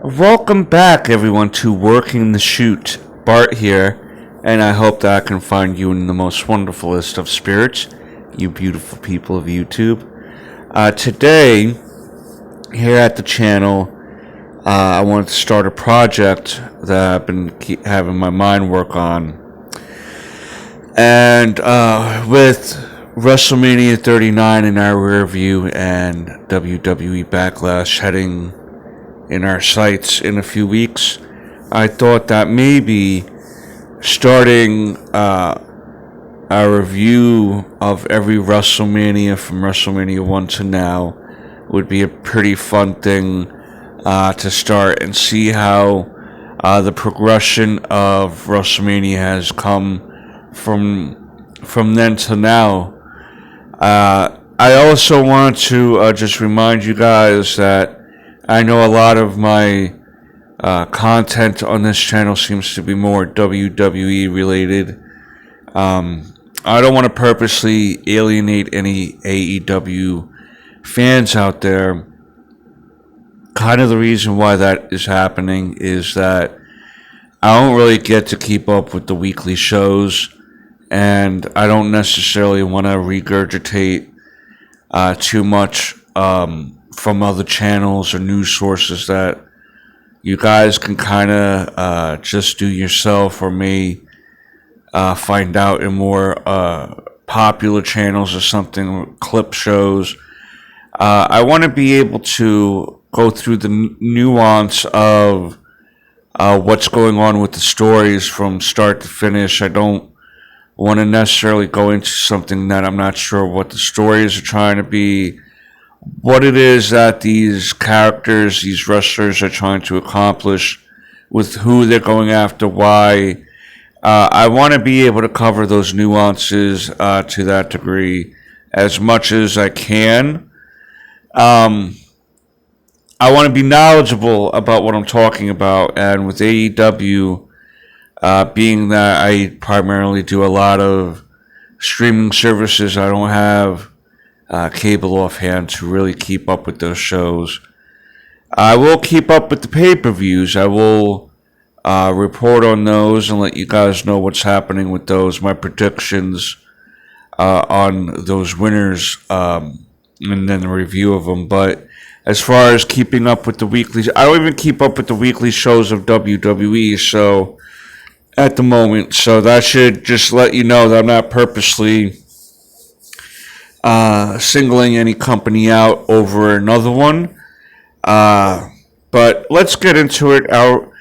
Welcome back, everyone, to Working the Shoot. Bart here, and I hope that I can find you in the most wonderfulest of spirits, you beautiful people of YouTube. Today, here at the channel, I wanted to start a project that I've been having my mind work on. And with Wrestlemania 39 in our rear view and WWE Backlash heading in our sights in a few weeks, I thought that maybe starting a review of every WrestleMania from WrestleMania 1 to now would be a pretty fun thing to start and see how the progression of WrestleMania has come from then to now. I also want to just remind you guys that I know a lot of my content on this channel seems to be more WWE related. I don't want to purposely alienate any AEW fans out there. Kind of the reason why that is happening is that I don't really get to keep up with the weekly shows, and I don't necessarily want to regurgitate too much from other channels or news sources that you guys can kind of just do yourself, or may find out in more popular channels or something, or clip shows. I want to be able to go through the nuance of what's going on with the stories from start to finish. I don't want to necessarily go into something that I'm not sure what the stories are trying to be, what it is that these characters, these wrestlers are trying to accomplish, with who they're going after, why. I want to be able to cover those nuances to that degree as much as I can. I want to be knowledgeable about what I'm talking about, and with AEW, being that I primarily do a lot of streaming services, I don't have cable offhand to really keep up with those shows. I will keep up with the pay-per-views. I will report on those and let you guys know what's happening with those, my predictions on those winners, and then a review of them. But as far as keeping up with the weeklies, I don't even keep up with the weekly shows of WWE, so at the moment, so that should just let you know that I'm not purposely singling any company out over another one. But let's get into it. Our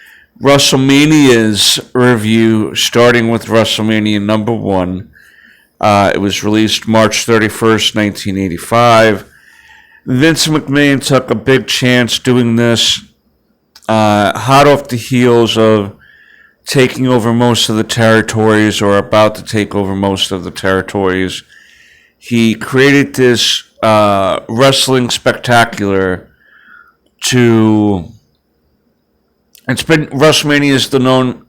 WrestleMania's review, starting with WrestleMania number 1. It was released March 31st, 1985. Vince McMahon took a big chance doing this, hot off the heels of taking over most of the territories, or about to take over most of the territories. He created this wrestling spectacular it's been, WrestleMania is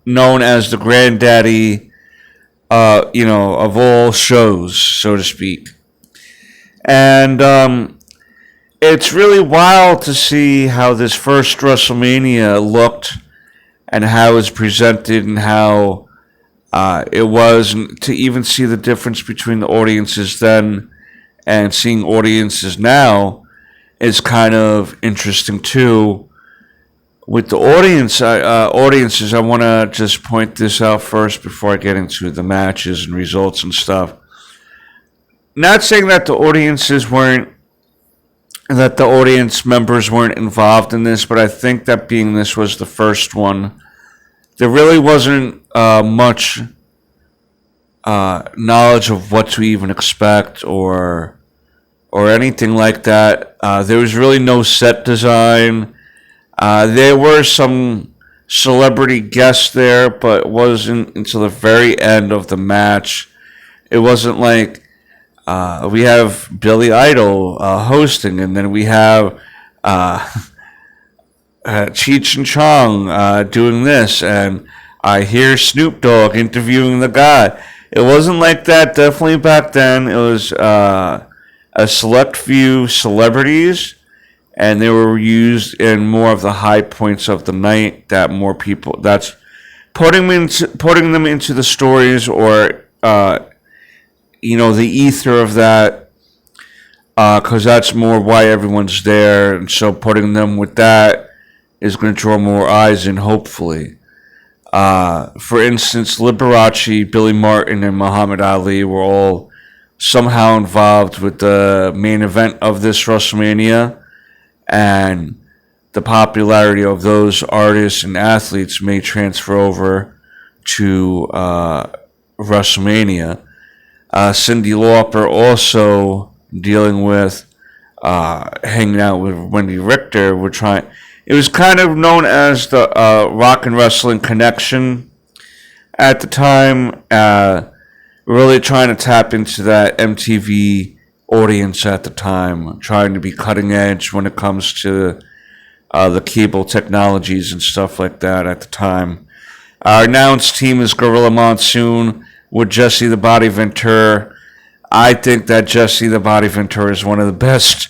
known as the granddaddy, of all shows, so to speak. And it's really wild to see how this first WrestleMania looked, and how it was presented, and how it was, and to even see the difference between the audiences then and seeing audiences now is kind of interesting too. With the audiences, I want to just point this out first before I get into the matches and results and stuff. Not saying that the audience members weren't involved in this, but I think that being this was the first one, there really wasn't much knowledge of what to even expect or anything like that. There was really no set design. There were some celebrity guests there, but it wasn't until the very end of the match. It wasn't like we have Billy Idol hosting, and then we have Cheech and Chong doing this, and I hear Snoop Dogg interviewing the guy. It wasn't like that. Definitely back then, it was a select few celebrities and they were used in more of the high points of the night. That more people, that's putting them into the stories, or the ether of that, because that's more why everyone's there, and so putting them with that is going to draw more eyes in, hopefully. For instance, Liberace, Billy Martin, and Muhammad Ali were all somehow involved with the main event of this WrestleMania, and the popularity of those artists and athletes may transfer over to WrestleMania. Cyndi Lauper also dealing with hanging out with Wendy Richter. It was kind of known as the Rock and Wrestling Connection at the time. Really trying to tap into that MTV audience at the time, trying to be cutting edge when it comes to the cable technologies and stuff like that at the time. Our announced team is Gorilla Monsoon with Jesse the Body Ventura. I think that Jesse the Body Ventura is one of the best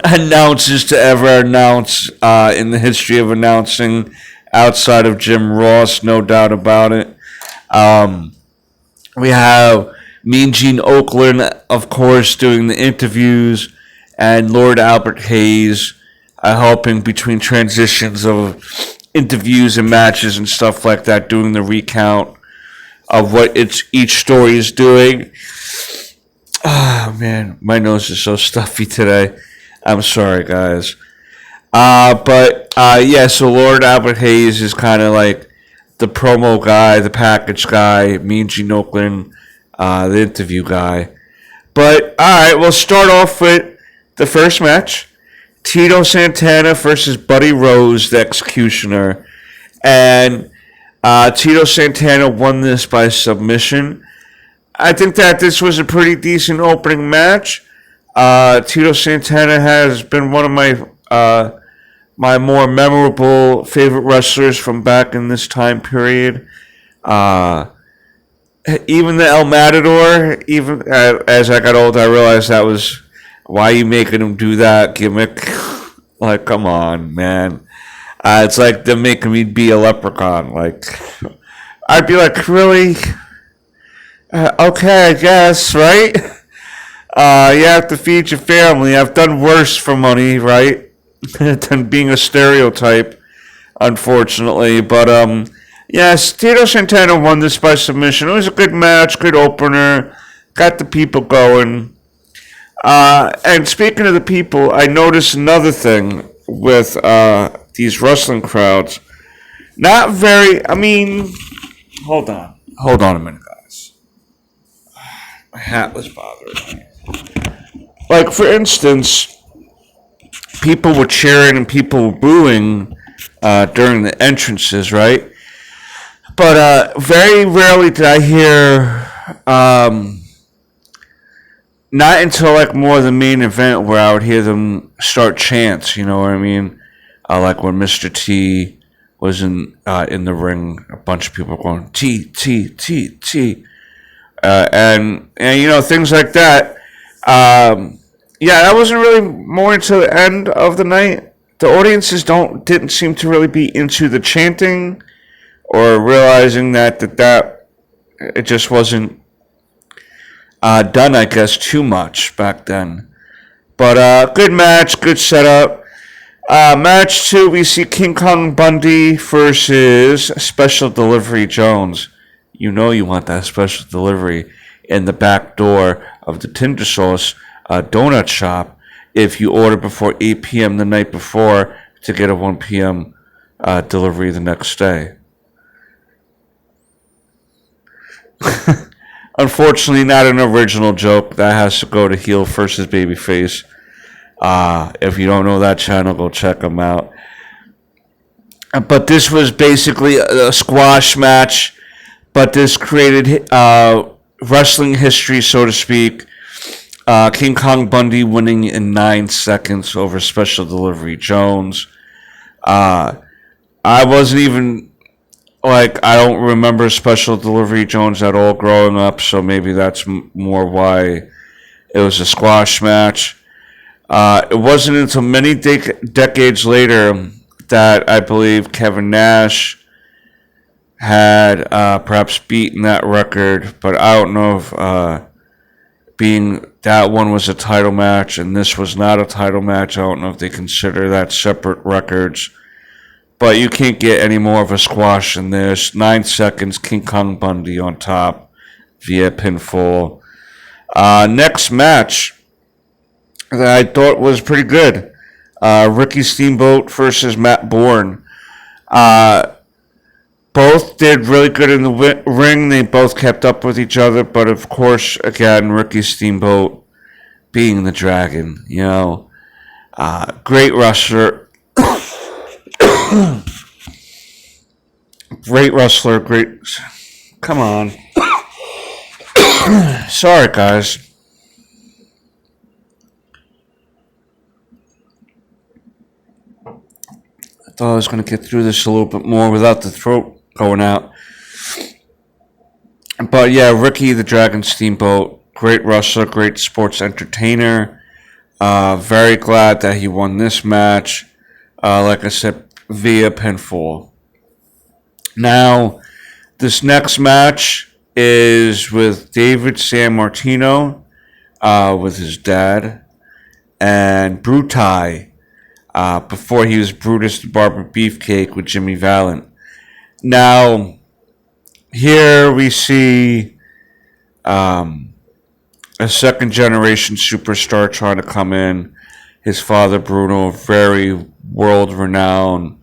announcers to ever announce in the history of announcing, outside of Jim Ross, no doubt about it. We have Mean Gene Oakland, of course, doing the interviews, and Lord Albert Hayes helping between transitions of interviews and matches and stuff like that, doing the recount of what each story is doing. Ah, man, my nose is so stuffy today. I'm sorry, guys. So Lord Albert Hayes is kind of like the promo guy, the package guy, Mean Gene Oakland, the interview guy. But, alright, we'll start off with the first match. Tito Santana versus Buddy Rose, the Executioner. And Tito Santana won this by submission. I think that this was a pretty decent opening match. Tito Santana has been one of my more memorable favorite wrestlers from back in this time period. Even the El Matador, even as I got older, I realized that was, why are you making him do that gimmick? Like, come on, man. It's like them making me be a leprechaun. Like, I'd be like, really? Okay, I guess, right? You have to feed your family. I've done worse for money, right? Than being a stereotype, unfortunately. But, yes, Tito Santana won this by submission. It was a good match, good opener. Got the people going. And speaking of the people, I noticed another thing with these wrestling crowds. Not very, hold on a minute, guys. My hat was bothering me. Like, for instance, people were cheering and people were booing during the entrances, right? But very rarely did I hear, not until like more the main event, where I would hear them start chants, you know what I mean? Like when Mr. T was in the ring, a bunch of people were going, T, T, T, T. And things like that. That wasn't really more into the end of the night. The audiences didn't seem to really be into the chanting, or realizing that it just wasn't done, I guess, too much back then. But good match, good setup. Match 2, we see King Kong Bundy versus Special Delivery Jones. You know you want that special delivery in the back door of the Tinder Sauce donut shop if you order before 8 p.m. the night before to get a 1 p.m. Delivery the next day. Unfortunately, not an original joke. That has to go to heel versus babyface. If you don't know that channel, go check them out. But this was basically a squash match. But this created wrestling history, so to speak. King Kong Bundy winning in 9 seconds over Special Delivery Jones. I wasn't even... Like, I don't remember Special Delivery Jones at all growing up, so maybe that's more why it was a squash match. It wasn't until many decades later that I believe Kevin Nash had perhaps beaten that record, but I don't know if being that one was a title match and this was not a title match. I don't know if they consider that separate records. But you can't get any more of a squash than this. 9 seconds, King Kong Bundy on top via pinfall. Next match that I thought was pretty good. Ricky Steamboat versus Matt Bourne. Both did really good in the ring. They both kept up with each other. But of course, again, Ricky Steamboat being the Dragon. Great wrestler. Great wrestler, great. Come on. Sorry, guys. I thought I was going to get through this a little bit more without the throat going out. But yeah, Ricky the Dragon Steamboat, great wrestler, great sports entertainer. Very glad that he won this match. Like I said, via pinfall. Now, this next match is with David Sammartino, with his dad, and Brutai, before he was Brutus the Barber Beefcake with Jimmy Valiant. Now, here we see a second generation superstar trying to come in. His father, Bruno, very world-renowned,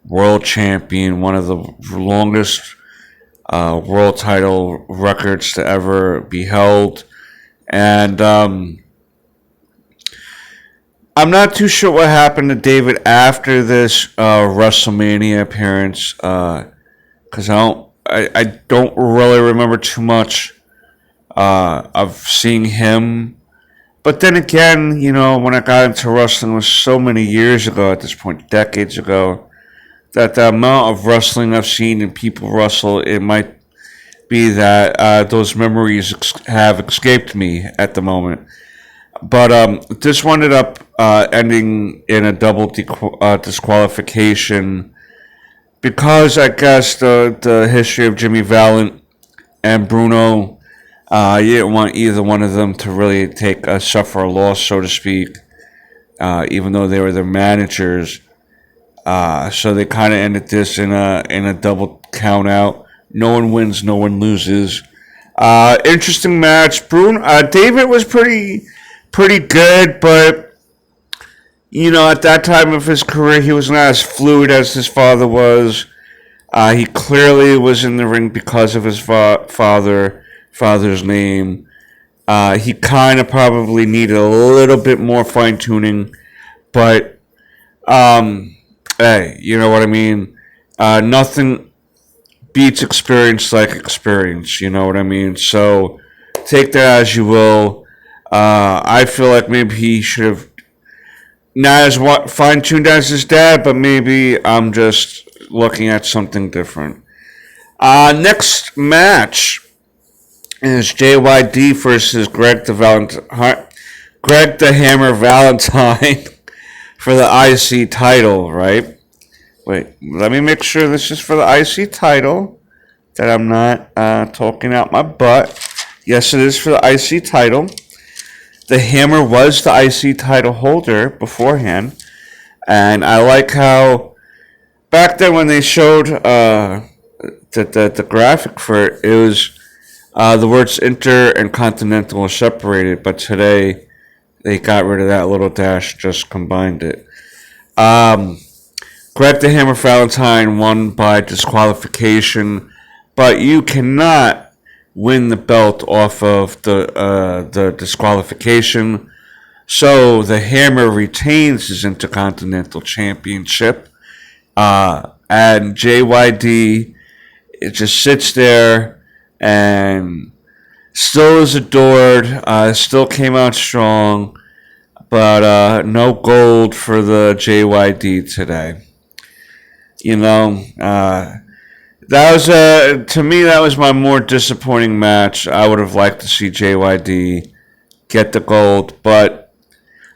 world champion, one of the longest world title records to ever be held. And I'm not too sure what happened to David after this WrestleMania appearance, because I don't really remember too much of seeing him. But then again, when I got into wrestling was so many years ago at this point, decades ago, that the amount of wrestling I've seen and people wrestle, it might be that those memories have escaped me at the moment. But this one ended up ending in a double disqualification because I guess the history of Jimmy Valiant and Bruno, you didn't want either one of them to really suffer a loss, so to speak, even though they were their managers. So they kind of ended this in a double count out. No one wins, no one loses. Interesting match. David was pretty good, but at that time of his career, he was not as fluid as his father was. He clearly was in the ring because of his father's name. He kind of probably needed a little bit more fine tuning, but hey, you know what I mean? Nothing beats experience like experience, you know what I mean? So take that as you will. I feel like maybe he should have not as fine-tuned as his dad, but maybe I'm just looking at something different. Next match is JYD versus Greg the Hammer Valentine for the IC title, right? Wait, let me make sure this is for the IC title, that I'm not talking out my butt. Yes, it is for the IC title. The Hammer was the IC title holder beforehand, and I like how back then when they showed the graphic for it, it was the words Inter and Continental are separated, but today they got rid of that little dash, just combined it. Greg the Hammer Valentine won by disqualification, but you cannot win the belt off of the disqualification. So the Hammer retains his Intercontinental Championship, and JYD, it just sits there and still is adored. Still came out strong, but no gold for the JYD today. That was to me, that was my more disappointing match. I would have liked to see JYD get the gold, but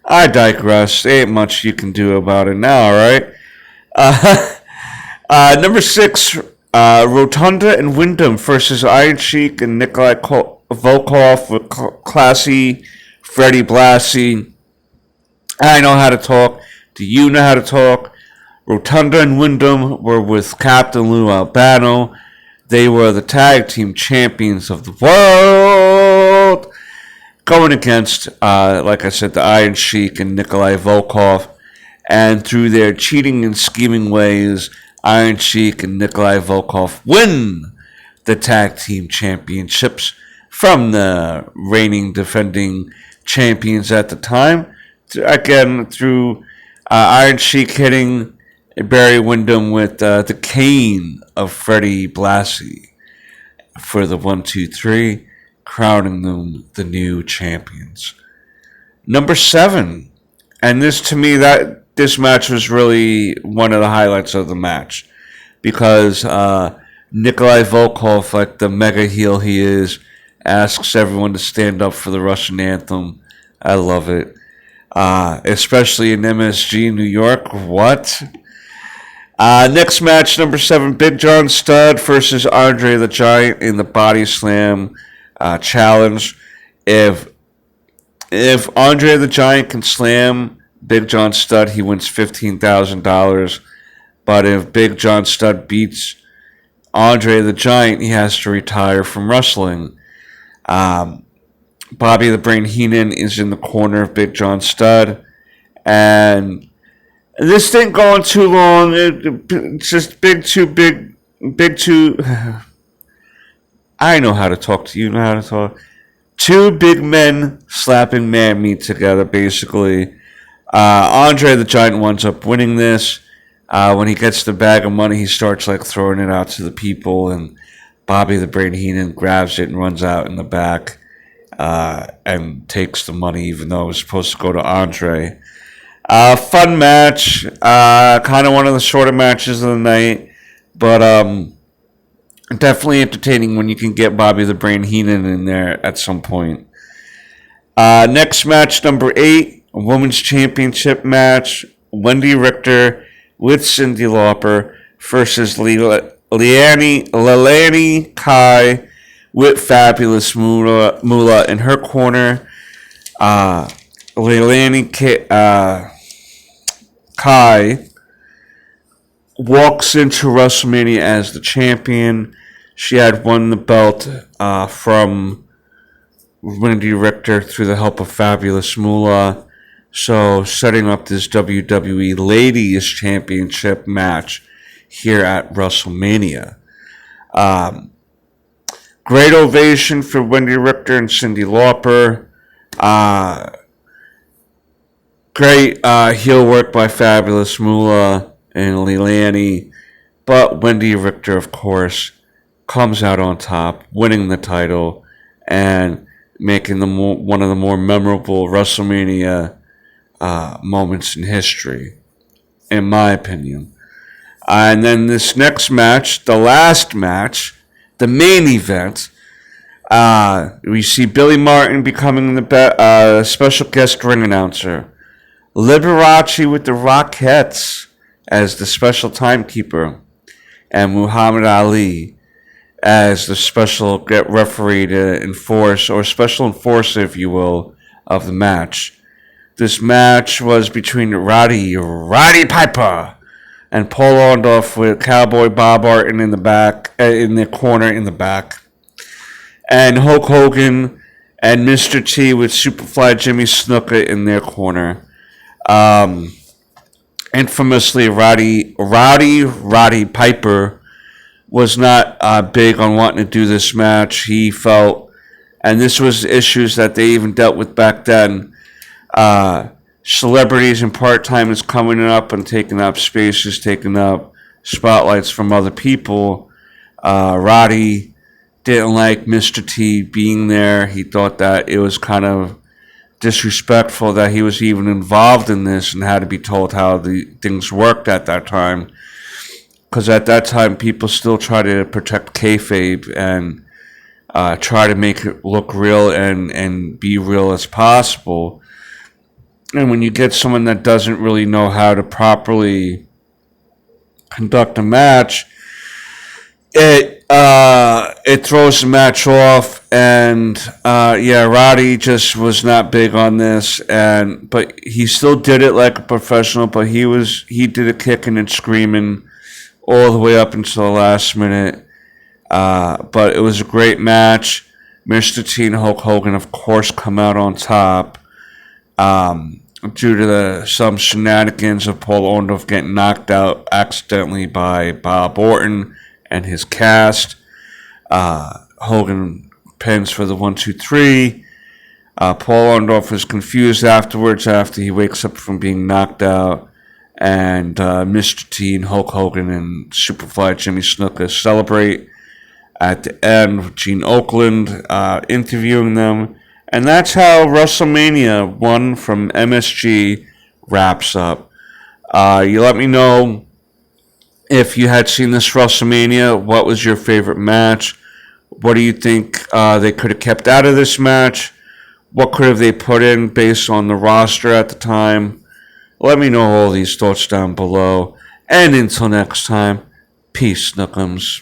I digress. There ain't much you can do about it now, right? Uh, Number 6, Rotunda and Wyndham versus Iron Sheik and Nikolai Volkov with Classy, Freddie Blassie. I know how to talk. Do you know how to talk? Rotunda and Wyndham were with Captain Lou Albano. They were the tag team champions of the world, going against, like I said, the Iron Sheik and Nikolai Volkov. And through their cheating and scheming ways, Iron Sheik and Nikolai Volkov win the tag team championships from the reigning defending champions at the time. Again, through Iron Sheik hitting Barry Windham with the cane of Freddie Blassie for the 1-2-3, crowning them the new champions. Number 7, and this to me, this match was really one of the highlights of the match, because Nikolai Volkov, like the mega heel he is, asks everyone to stand up for the Russian anthem. I love it. Especially in M.S.G. New York. What? Next match, number 7, Big John Studd versus Andre the Giant in the Body Slam challenge. If Andre the Giant can slam Big John Studd, he wins $15,000. But if Big John Studd beats Andre the Giant, he has to retire from wrestling. Bobby the Brain Heenan is in the corner of Big John Studd. And this didn't go on too long. It's just big two. I know how to talk to you. Know how to talk. Two big men slapping man meat together, basically. Andre the Giant winds up winning this. When he gets the bag of money, he starts like throwing it out to the people, and Bobby the Brain Heenan grabs it and runs out in the back and takes the money, even though it was supposed to go to Andre. Fun match, kind of one of the shorter matches of the night, but definitely entertaining when you can get Bobby the Brain Heenan in there at some point. Next match, number 8, a women's championship match. Wendy Richter with Cyndi Lauper versus Leilani Kai with Fabulous Moolah in her corner. Leilani Kai walks into WrestleMania as the champion. She had won the belt from Wendy Richter through the help of Fabulous Moolah. So setting up this WWE Ladies Championship match here at WrestleMania. Great ovation for Wendy Richter and Cyndi Lauper. Great heel work by Fabulous Moolah and Leilani. But Wendy Richter, of course, comes out on top, winning the title and making them one of the more memorable WrestleMania moments in history, in my opinion. And then this next match, the last match, the main event, we see Billy Martin becoming the special guest ring announcer. Liberace with the Rockettes as the special timekeeper, and Muhammad Ali as the special referee to enforce, or special enforcer, if you will, of the match. This match was between Roddy Piper and Paul Orndorff with Cowboy Bob Orton in the back, in the corner in the back, and Hulk Hogan and Mr. T with Superfly Jimmy Snuka in their corner. Infamously, Roddy Piper was not big on wanting to do this match. He felt, and this was issues that they even dealt with back then, celebrities and part-timers coming up and taking up spaces, taking up spotlights from other people. Roddy didn't like Mr. T being there. He thought that it was kind of disrespectful that he was even involved in this and had to be told how the things worked at that time. Because at that time, people still try to protect kayfabe and try to make it look real and be real as possible. And when you get someone that doesn't really know how to properly conduct a match, it throws the match off. And Roddy just was not big on this, but he still did it like a professional. But he did it kicking and screaming all the way up until the last minute. But it was a great match. Mr. T and Hulk Hogan, of course, come out on top. Due to some shenanigans of Paul Orndorff getting knocked out accidentally by Bob Orton and his cast. Hogan pins for the 1-2-3. Paul Orndorff is confused afterwards after he wakes up from being knocked out. And Mr. T and Hulk Hogan and Superfly Jimmy Snuka celebrate at the end with Gene Okerlund interviewing them. And that's how WrestleMania 1 from M.S.G wraps up. You let me know if you had seen this WrestleMania. What was your favorite match? What do you think they could have kept out of this match? What could have they put in based on the roster at the time? Let me know all these thoughts down below. And until next time, peace, Snookums.